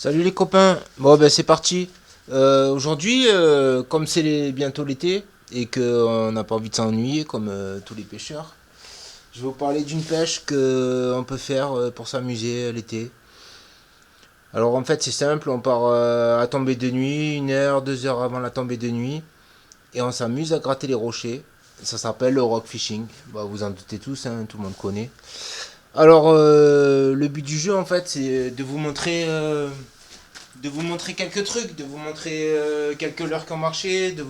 Salut les copains, bon ben c'est parti. Aujourd'hui, comme bientôt l'été et qu'on n'a pas envie de s'ennuyer comme tous les pêcheurs, je vais vous parler d'une pêche que on peut faire pour s'amuser l'été. Alors en fait c'est simple, on part à tombée de nuit, 1 heure, 2 heures avant la tombée de nuit, et on s'amuse à gratter les rochers. Ça s'appelle le rock fishing. Bah, vous en doutez tous, hein, tout le monde connaît. Alors le but du jeu en fait c'est de vous montrer quelques trucs, de vous montrer quelques leurres qui ont marché, de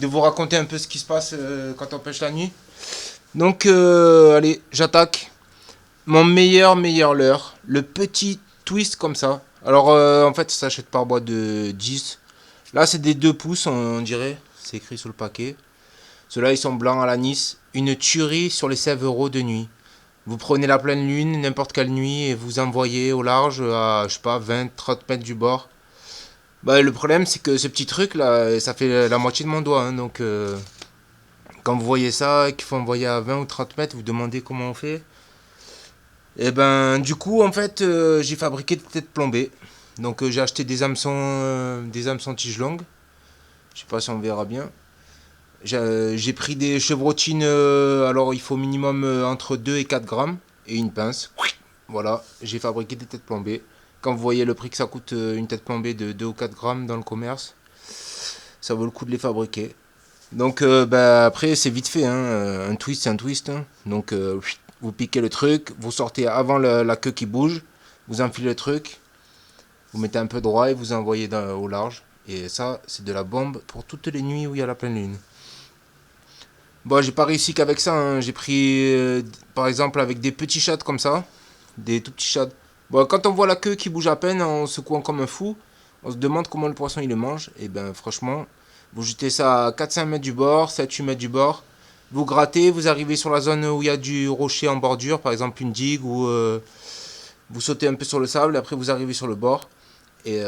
vous raconter un peu ce qui se passe quand on pêche la nuit. Donc, allez, j'attaque. Mon meilleur leurre, le petit twist comme ça. Alors, en fait, ça s'achète par boîte de 10. Là, c'est des 2 pouces, on dirait. C'est écrit sur le paquet. Ceux-là, ils sont blancs à l'anis. Une tuerie sur les 16 € de nuit. Vous prenez la pleine lune, n'importe quelle nuit, et vous envoyez au large à, je sais pas, 20-30 mètres du bord. Bah, le problème, c'est que ce petit truc là, ça fait la moitié de mon doigt. Hein, donc, quand vous voyez ça, qu'il faut envoyer à 20 ou 30 mètres, vous demandez comment on fait. Et ben, du coup, en fait, j'ai fabriqué des têtes plombées. Donc, j'ai acheté des hameçons tige longue. Je sais pas si on verra bien. J'ai pris des chevrotines, alors il faut minimum entre 2 et 4 grammes. Et une pince. Voilà, j'ai fabriqué des têtes plombées. Quand vous voyez le prix que ça coûte une tête plombée de 2 ou 4 grammes dans le commerce, ça vaut le coup de les fabriquer. Donc bah, après c'est vite fait, hein. Un twist c'est un twist. Hein. Donc vous piquez le truc, vous sortez avant la queue qui bouge, vous enfilez le truc, vous mettez un peu droit et vous envoyez au large. Et ça c'est de la bombe pour toutes les nuits où il y a la pleine lune. Bon, j'ai pas réussi qu'avec ça, hein. J'ai pris par exemple avec des petits chats comme ça, des tout petits chats. Bon, quand on voit la queue qui bouge à peine en secouant comme un fou, on se demande comment le poisson il le mange. Et ben franchement, vous jetez ça à 4-5 mètres du bord, 7-8 mètres du bord. Vous grattez, vous arrivez sur la zone où il y a du rocher en bordure, par exemple une digue, ou vous sautez un peu sur le sable, après vous arrivez sur le bord. Et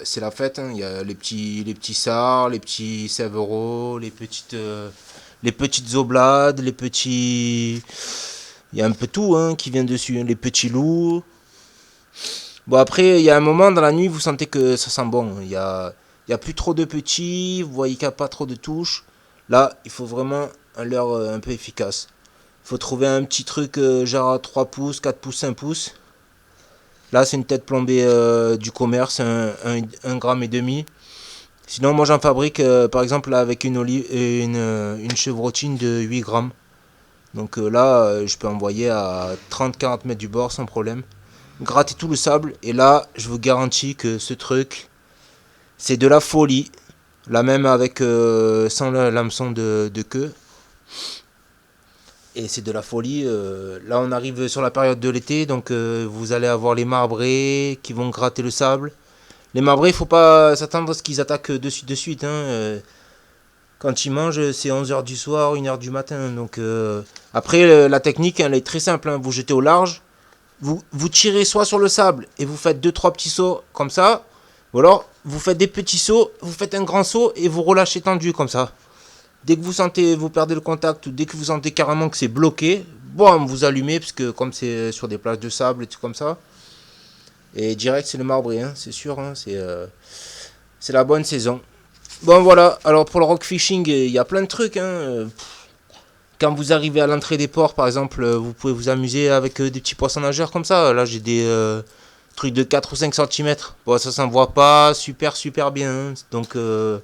c'est la fête, hein. Il y a les petits sards, les petits sévereaux, les petites oblades, les petits... Il y a un peu tout hein, qui vient dessus, hein. Les petits loups. Bon, après, il y a un moment dans la nuit, vous sentez que ça sent bon. Il y a plus trop de petits, vous voyez qu'il n'y a pas trop de touches. Là, il faut vraiment un leurre un peu efficace. Il faut trouver un petit truc genre 3 pouces, 4 pouces, 5 pouces. Là, c'est une tête plombée du commerce, 1 gramme et demi. Sinon, moi, j'en fabrique, par exemple, là, avec une chevrotine de 8 grammes. Donc là, je peux envoyer à 30-40 mètres du bord sans problème. Gratter tout le sable. Et là, je vous garantis que ce truc, c'est de la folie. Là même avec sans l'hameçon de queue. Et c'est de la folie. Là, on arrive sur la période de l'été. Donc vous allez avoir les marbrés qui vont gratter le sable. Les marbrés, il faut pas s'attendre à ce qu'ils attaquent de suite. Hein. Quand ils mangent, c'est 11 heures du soir, 1 heure du matin. Donc après, la technique, elle est très simple. Hein. Vous jetez au large. Vous tirez soit sur le sable et vous faites deux trois petits sauts comme ça, ou alors vous faites des petits sauts, vous faites un grand saut et vous relâchez tendu comme ça. Dès que vous sentez, vous perdez le contact ou dès que vous sentez carrément que c'est bloqué, bon, vous allumez parce que comme c'est sur des plages de sable et tout comme ça, et direct c'est le marbré, hein, c'est sûr, hein, c'est la bonne saison. Bon voilà, alors pour le rock fishing, il y a plein de trucs. Hein. Quand vous arrivez à l'entrée des ports, par exemple, vous pouvez vous amuser avec des petits poissons nageurs comme ça. Là, j'ai des trucs de 4 ou 5 centimètres. Bon, ça s'envoie pas super bien. Hein. Donc, ne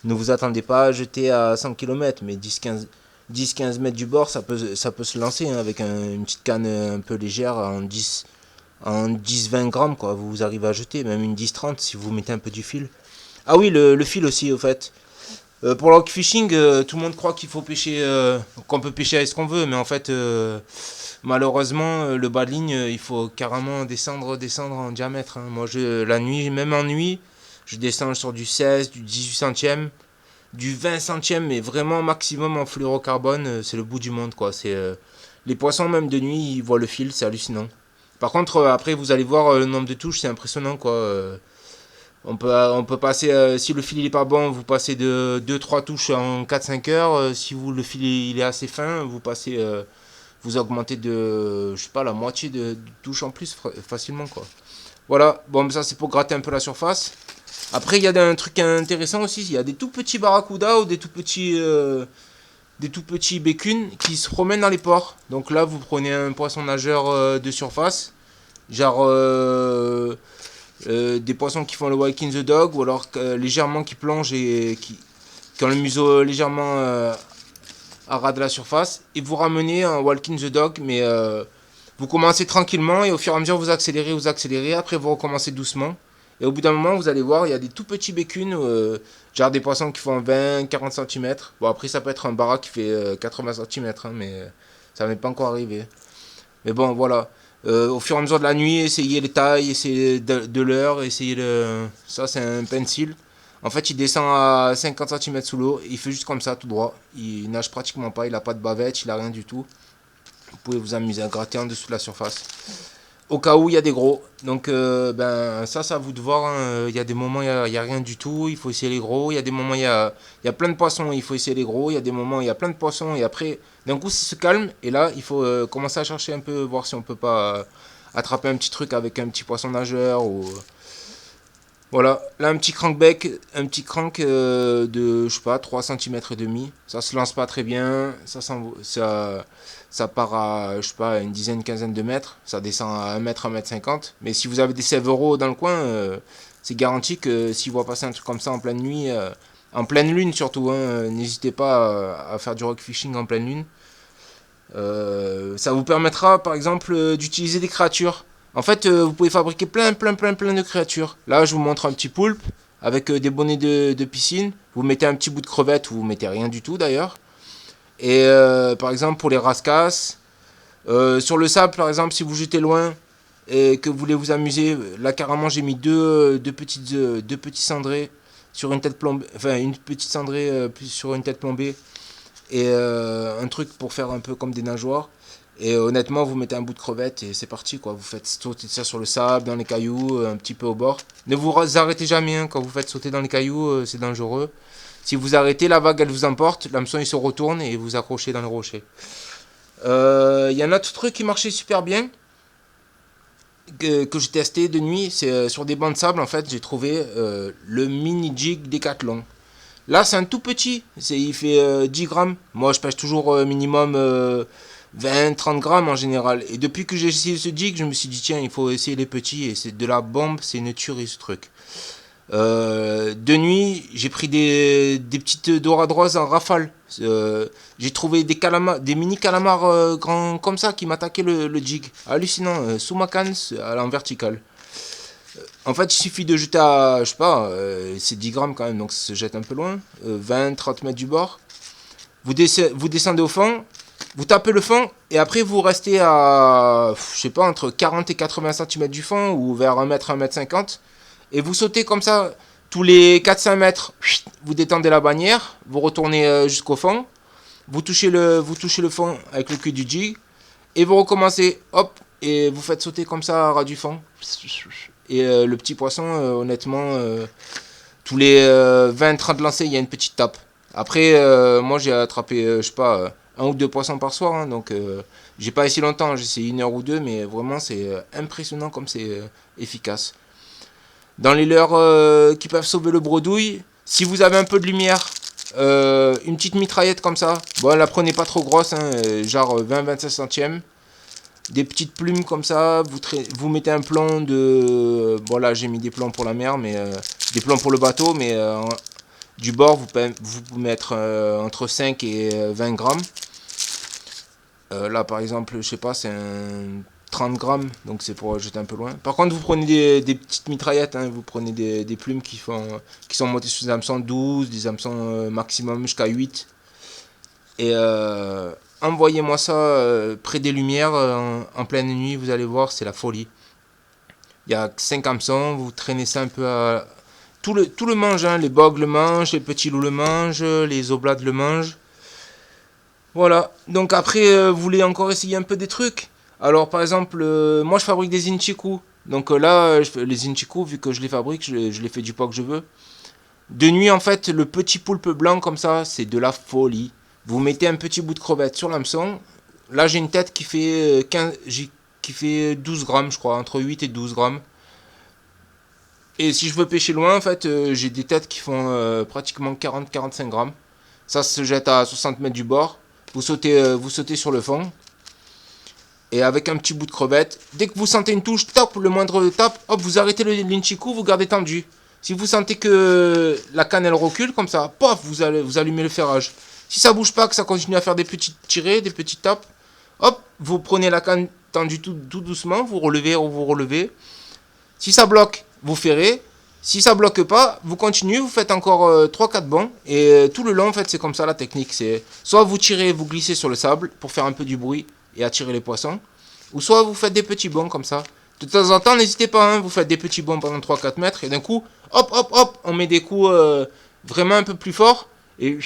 vous attendez pas à jeter à 100 km, mais 10-15 mètres du bord, ça peut se lancer hein, avec une petite canne un peu légère en 10-20 grammes. Quoi. Vous arrivez à jeter, même une 10-30 si vous mettez un peu du fil. Ah oui, le fil aussi, au fait. Pour le fishing, tout le monde croit qu'il faut pêcher, qu'on peut pêcher avec ce qu'on veut, mais en fait, malheureusement, le bas de ligne, il faut carrément descendre en diamètre. Hein. Moi, la nuit, même en nuit, je descends sur du 16, du 18 centième, du 20 centième, mais vraiment maximum en fluorocarbone, c'est le bout du monde, quoi. Les poissons, même de nuit, ils voient le fil, c'est hallucinant. Par contre, après, vous allez voir le nombre de touches, c'est impressionnant, quoi. On peut passer, si le fil il est pas bon, vous passez de 2-3 touches en 4-5 heures. Si le fil il est assez fin, vous vous augmentez de, je sais pas, la moitié de touches en plus facilement, quoi. Voilà, bon, ça c'est pour gratter un peu la surface. Après, il y a un truc intéressant aussi, il y a des tout petits barracudas ou des tout petits bécunes qui se promènent dans les ports. Donc là, vous prenez un poisson nageur de surface, genre des poissons qui font le walking the dog, ou alors légèrement qui plongent et qui ont le museau légèrement à ras de la surface, et vous ramenez un walking the dog, mais vous commencez tranquillement et au fur et à mesure vous accélérez, après vous recommencez doucement. Et au bout d'un moment, vous allez voir, il y a des tout petits bécunes, genre des poissons qui font 20-40 cm. Bon, après, ça peut être un barak qui fait 80 cm, hein, mais ça m'est pas encore arrivé. Mais bon, voilà. Au fur et à mesure de la nuit, essayez les tailles, essayez de l'heure, essayez le... Ça, c'est un pencil. En fait, il descend à 50 cm sous l'eau, il fait juste comme ça, tout droit. Il nage pratiquement pas, il a pas de bavette, il a rien du tout. Vous pouvez vous amuser à gratter en dessous de la surface. Au cas où il y a des gros. Donc ben ça c'est à vous de voir. Hein. Il y a des moments il y a rien du tout, il faut essayer les gros. Il y a des moments il y a plein de poissons, il faut essayer les gros. Il y a des moments il y a plein de poissons et après d'un coup ça se calme et là il faut commencer à chercher un peu, voir si on peut pas attraper un petit truc avec un petit poisson nageur ou voilà, là un petit crankback, un petit crank de, je sais pas, 3 cm et demi. Ça se lance pas très bien, ça part à, je sais pas, une dizaine, quinzaine de mètres. Ça descend à 1 mètre, 1 mètre 50. Mais si vous avez des sévéraux dans le coin, c'est garanti que si vous passer un truc comme ça en pleine nuit, en pleine lune surtout, hein, n'hésitez pas à faire du rock fishing en pleine lune. Ça vous permettra par exemple d'utiliser des créatures. En fait, vous pouvez fabriquer plein de créatures. Là, je vous montre un petit poulpe avec des bonnets de piscine. Vous mettez un petit bout de crevette ou vous mettez rien du tout d'ailleurs. Et par exemple, pour les rascasses, sur le sable, par exemple, si vous jetez loin et que vous voulez vous amuser, là carrément, j'ai mis deux petits cendrés sur une tête plombée, enfin une petite cendrée sur une tête plombée et un truc pour faire un peu comme des nageoires. Et honnêtement, vous mettez un bout de crevette et c'est parti quoi. Vous faites sauter ça sur le sable, dans les cailloux, un petit peu au bord. Ne vous arrêtez jamais hein, quand vous faites sauter dans les cailloux, c'est dangereux. Si vous arrêtez, la vague elle vous emporte, l'hameçon il se retourne et vous accrochez dans le rocher. Il y a un autre truc qui marchait super bien que j'ai testé de nuit, c'est sur des bancs de sable en fait, j'ai trouvé le mini jig Decathlon. Là, c'est un tout petit, il fait 10 grammes. Moi, je pêche toujours minimum 20-30 grammes en général. Et depuis que j'ai essayé ce jig, je me suis dit, tiens, il faut essayer les petits. Et c'est de la bombe, c'est une tuerie ce truc. De nuit, j'ai pris des petites doradroises en rafale. J'ai trouvé des mini calamars grands comme ça qui m'attaquaient le jig. Hallucinant, sous ma canne, en vertical. En fait, il suffit de jeter à, je sais pas, c'est 10 grammes quand même, donc ça se jette un peu loin, 20-30 mètres du bord. Vous descendez au fond, vous tapez le fond, et après vous restez à, je sais pas, entre 40 et 80 cm du fond, ou vers 1 mètre, 1 mètre 50. Et vous sautez comme ça, tous les 4-5 mètres, vous détendez la bannière, vous retournez jusqu'au fond, vous touchez le fond avec le cul du jig, et vous recommencez, hop, et vous faites sauter comme ça à ras du fond. Et le petit poisson, honnêtement, tous les 20-30 lancers, il y a une petite tape. Après, moi j'ai attrapé, je sais pas, un ou deux poissons par soir, hein, donc j'ai pas essayé longtemps, j'ai essayé 1 heure ou deux, mais vraiment c'est impressionnant comme c'est efficace. Dans les leurres qui peuvent sauver le bredouille, si vous avez un peu de lumière, une petite mitraillette comme ça, bon, la prenez pas trop grosse, hein, genre 20-25 centièmes. Des petites plumes comme ça, vous mettez un plomb de... Bon là j'ai mis des plombs pour la mer, mais des plombs pour le bateau, mais du bord vous pouvez mettre entre 5 et 20 grammes. Là par exemple, je sais pas, c'est un 30 grammes, donc c'est pour jeter un peu loin. Par contre vous prenez des petites mitraillettes, hein, vous prenez des plumes qui sont montées sur des hameçons 12, des hameçons maximum jusqu'à 8. Et envoyez-moi ça près des lumières en pleine nuit, vous allez voir, c'est la folie. Il y a 5 hameçons, vous traînez ça un peu à... Tout le mange, hein, les bogues le mangent, les petits loups le mangent, les oblades le mangent. Voilà, donc après, vous voulez encore essayer un peu des trucs. Alors par exemple, moi je fabrique des inchiku. Donc là, les inchiku, vu que je les fabrique, je les fais du poids que je veux. De nuit, en fait, le petit poulpe blanc comme ça, c'est de la folie. Vous mettez un petit bout de crevette sur l'hameçon, Là, j'ai une tête qui fait 15, qui fait 12 grammes, je crois, entre 8 et 12 grammes. Et si je veux pêcher loin, en fait, j'ai des têtes qui font pratiquement 40-45 grammes. Ça se jette à 60 mètres du bord. Vous sautez sur le fond. Et avec un petit bout de crevette, dès que vous sentez une touche, top, le moindre tap, hop, vous arrêtez le l'inchiku, vous gardez tendu. Si vous sentez que la canne elle recule comme ça, pof, vous allumez le ferrage. Si ça bouge pas, que ça continue à faire des petites tirées, des petites tapes, hop, vous prenez la canne tendue tout doucement, vous relevez ou vous relevez. Si ça bloque, vous ferrez. Si ça bloque pas, vous continuez, vous faites encore 3-4 bonds. Et tout le long, en fait, c'est comme ça la technique. C'est soit vous tirez, vous glissez sur le sable pour faire un peu du bruit et attirer les poissons. Ou soit vous faites des petits bonds comme ça. De temps en temps, n'hésitez pas, hein, vous faites des petits bonds pendant 3-4 mètres. Et d'un coup, hop, hop, hop, on met des coups vraiment un peu plus forts. Et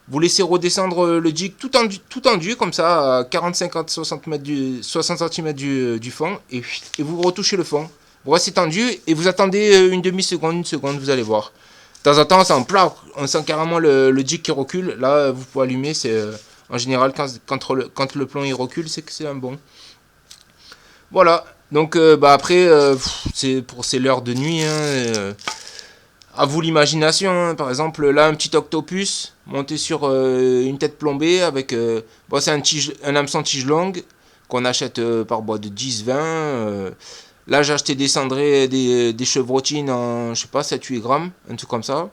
vous laissez redescendre le jig tout tendu comme ça, à 40-50 cm du fond. Et vous retouchez le fond. Vous restez tendu et vous attendez une demi-seconde, une seconde, vous allez voir. De temps en temps, on sent carrément le jig qui recule. Là, vous pouvez allumer. C'est en général quand le plomb il recule, c'est que c'est un bon. Voilà. Donc après, c'est l'heure de nuit. Hein, à vous l'imagination. Hein. Par exemple, là, un petit octopus monté sur une tête plombée avec. C'est un hameçon tige longue qu'on achète par bois de 10-20. Là, j'ai acheté des cendrées, des chevrotines en, je sais pas, 7-8 grammes, un truc comme ça.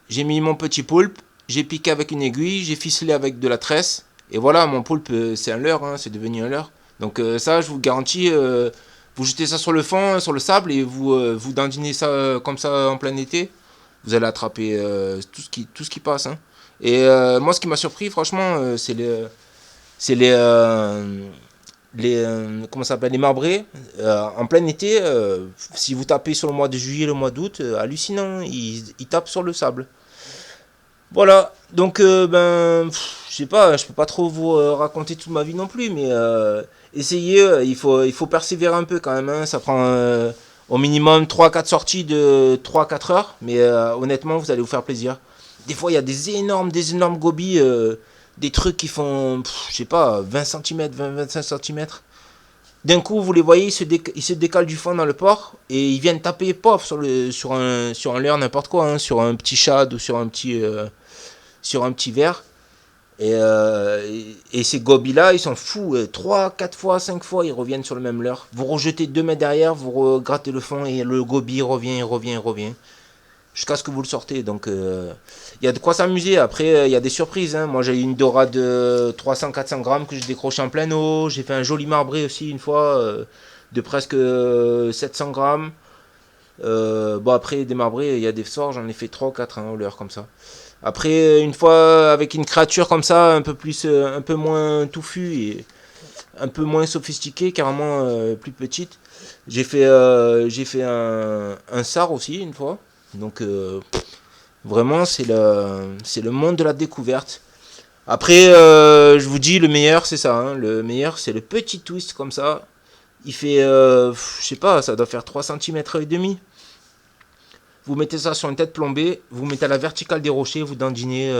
J'ai mis mon petit poulpe, j'ai piqué avec une aiguille, j'ai ficelé avec de la tresse. Et voilà, mon poulpe, c'est un leurre, hein, c'est devenu un leurre. Donc ça, je vous garantis, vous jetez ça sur le fond, sur le sable, et vous dandinez ça comme ça en plein été. Vous allez attraper tout ce qui passe. Hein. Et moi, ce qui m'a surpris, franchement, c'est comment ça s'appelle, les marbrés en plein été. Si vous tapez sur le mois de juillet, le mois d'août, hallucinant, ils tapent sur le sable. Voilà, donc je sais pas, je peux pas trop vous raconter toute ma vie non plus, mais essayez, il faut persévérer un peu quand même, hein. Ça prend au minimum 3-4 sorties de 3-4 heures, mais honnêtement, vous allez vous faire plaisir. Des fois, il y a des énormes gobies, des trucs qui font, je sais pas, 20 cm, 20-25 cm. D'un coup, vous les voyez, ils se décalent du fond dans le port et ils viennent taper, pof, sur un leurre, n'importe quoi, hein, sur un petit shad ou sur un petit verre. Et ces gobies-là, ils sont fous. 3, 4 fois, 5 fois, ils reviennent sur le même leurre. Vous rejetez 2 mètres derrière, vous grattez le fond et le gobi revient, il revient, il revient. Jusqu'à ce que vous le sortez. Donc, il y a de quoi s'amuser. Après, il y a des surprises. Hein. Moi, j'ai eu une dorade de 300-400 grammes que j'ai décroché en pleine eau. J'ai fait un joli marbré aussi une fois de presque 700 grammes. Après, des marbrés, il y a des sorts. J'en ai fait 3 ou 4 hein, au leurre comme ça. Après, une fois avec une créature comme ça, un peu moins touffue et un peu moins sophistiquée, carrément plus petite, j'ai fait un sar aussi une fois. Donc vraiment c'est le monde de la découverte. Après je vous dis le meilleur c'est ça, hein. Le meilleur c'est le petit twist comme ça. Il fait je sais pas, ça doit faire 3 cm et demi. Vous mettez ça sur une tête plombée, vous mettez à la verticale des rochers, vous dandinez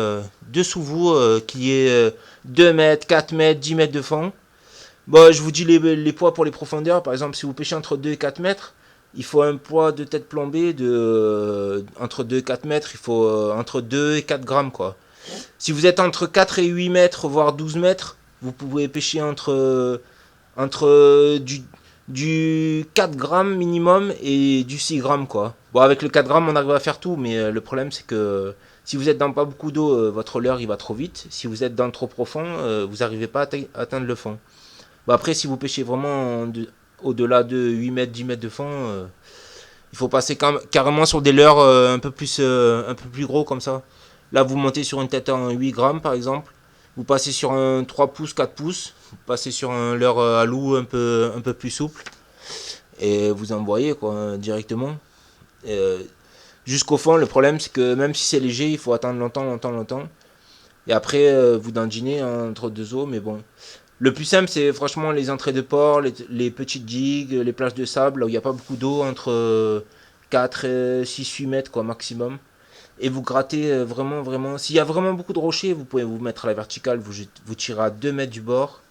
dessous vous qu'il y ait 2 mètres, 4 mètres, 10 mètres de fond. Bon, je vous dis les poids pour les profondeurs. Par exemple, si vous pêchez entre 2 et 4 mètres, il faut un poids de tête plombée entre 2 et 4 mètres, il faut entre 2 et 4 grammes. Quoi. Si vous êtes entre 4 et 8 mètres, voire 12 mètres, vous pouvez pêcher entre du 4 grammes minimum et du 6 grammes. Quoi. Bon, avec le 4 grammes, on arrive à faire tout, mais le problème, c'est que si vous êtes dans pas beaucoup d'eau, votre leurre, il va trop vite. Si vous êtes dans trop profond, vous n'arrivez pas à atteindre le fond. Après, si vous pêchez vraiment au-delà de 8 mètres, 10 mètres de fond, il faut passer carrément sur des leurres un peu plus gros comme ça. Là, vous montez sur une tête en 8 grammes par exemple. Vous passez sur un 3 pouces, 4 pouces. Vous passez sur un leurre à loup un peu plus souple. Et vous envoyez quoi, directement. Jusqu'au fond, le problème c'est que même si c'est léger, il faut attendre longtemps. Et après, vous dandinez entre deux eaux, mais bon. Le plus simple, c'est franchement les entrées de port, les petites digues, les plages de sable, là où il n'y a pas beaucoup d'eau, entre 4 et 6-8 mètres quoi, maximum. et vous grattez vraiment, vraiment. S'il y a vraiment beaucoup de rochers, vous pouvez vous mettre à la verticale, vous tirez à 2 mètres du bord.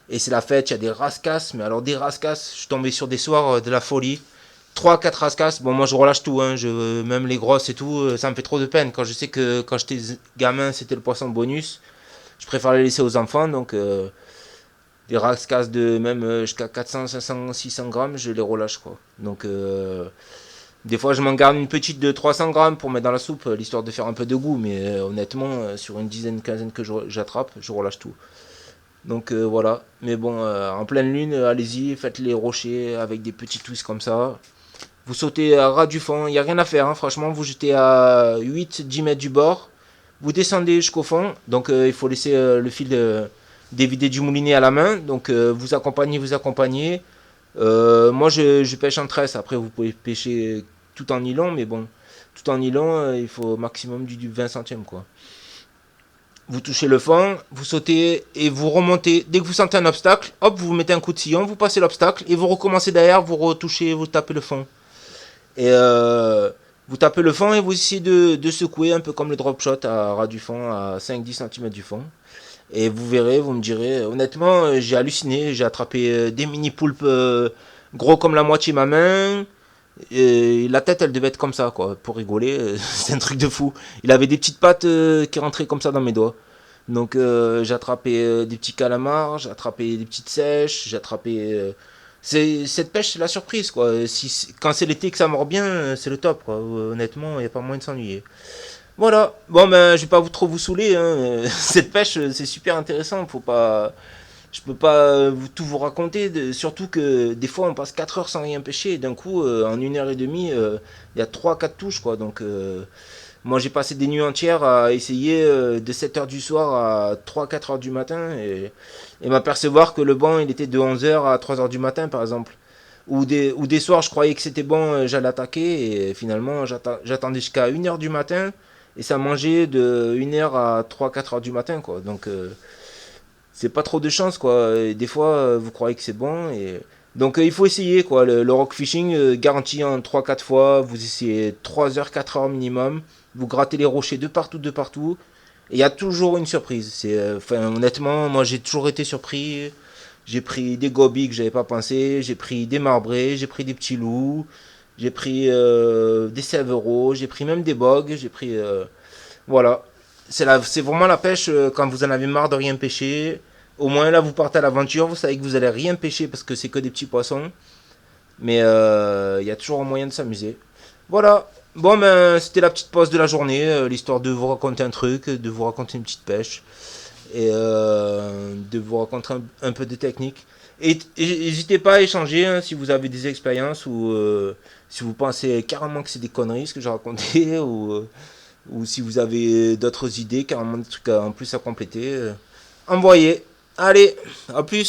Et c'est la fête, il y a des rascasses, mais alors des rascasses, je suis tombé sur des soirs de la folie. Trois quatre rascasses, bon moi je relâche tout, hein, même les grosses et tout, ça me fait trop de peine. Quand je sais que quand j'étais gamin c'était le poisson bonus, je préfère les laisser aux enfants, donc des rascasses de même jusqu'à 400, 500, 600 grammes, je les relâche quoi. Donc des fois je m'en garde une petite de 300 grammes pour mettre dans la soupe, l'histoire de faire un peu de goût, mais honnêtement sur une dizaine, quinzaine que j'attrape, je relâche tout. Donc voilà, mais bon, en pleine lune, allez-y, faites les rochers avec des petits twists comme ça. Vous sautez à ras du fond, il n'y a rien à faire, hein, franchement, vous jetez à 8-10 mètres du bord, vous descendez jusqu'au fond, donc il faut laisser le fil dévidé du moulinet à la main, donc vous accompagnez, vous accompagnez. Moi je pêche en tresse, après vous pouvez pêcher tout en nylon, mais bon, tout en nylon, il faut au maximum du 20 centièmes quoi. Vous touchez le fond, vous sautez et vous remontez. Dès que vous sentez un obstacle, hop, vous mettez un coup de sillon, vous passez l'obstacle et vous recommencez derrière, vous retouchez, vous tapez le fond. Et vous tapez le fond et vous essayez de secouer un peu comme le drop shot à ras du fond, à 5-10 cm du fond. Et vous verrez, vous me direz, honnêtement, j'ai halluciné, j'ai attrapé des mini poulpes gros comme la moitié de ma main. Et la tête, elle devait être comme ça, quoi, pour rigoler. C'est un truc de fou. Il avait des petites pattes qui rentraient comme ça dans mes doigts. Donc j'ai attrapé des petits calamars, j'ai attrapé des petites sèches, j'ai attrapé. Cette pêche, c'est la surprise, quoi. Quand c'est l'été que ça mord bien, c'est le top, quoi. Honnêtement, il n'y a pas moyen de s'ennuyer. Voilà. Bon, ben, je vais pas trop vous saouler. Hein. Cette pêche, c'est super intéressant. Faut pas. Je peux pas tout vous raconter, surtout que des fois on passe 4 heures sans rien pêcher, et d'un coup en 1 heure et demie il y a trois quatre touches quoi. Donc moi j'ai passé des nuits entières à essayer de 7 heures du soir à 3-4 heures du matin et m'apercevoir que le banc il était de 11 heures à 3 heures du matin par exemple. Ou des soirs je croyais que c'était bon, j'allais attaquer et finalement j'attendais jusqu'à 1 heure du matin et ça mangeait de 1 heure à 3-4 heures du matin quoi. Donc c'est pas trop de chance quoi. Et des fois vous croyez que c'est bon et donc il faut essayer quoi. Le rock fishing garanti en 3-4 fois, vous essayez 3 heures 4 heures minimum, vous grattez les rochers de partout de partout et il y a toujours une surprise. C'est enfin honnêtement, moi j'ai toujours été surpris. J'ai pris des gobies que j'avais pas pensé, j'ai pris des marbrés, j'ai pris des petits loups, j'ai pris des sèvreaux, j'ai pris même des bogues, j'ai pris voilà. C'est vraiment la pêche quand vous en avez marre de rien pêcher. Au moins là vous partez à l'aventure, vous savez que vous allez rien pêcher parce que c'est que des petits poissons. Mais il y a toujours un moyen de s'amuser. Voilà. Bon ben c'était la petite pause de la journée, l'histoire de vous raconter un truc, de vous raconter une petite pêche et de vous raconter un peu de technique. Et n'hésitez pas à échanger hein, si vous avez des expériences ou si vous pensez carrément que c'est des conneries ce que j'ai raconté ou si vous avez d'autres idées, carrément des trucs en plus à compléter, envoyez. Allez, à plus.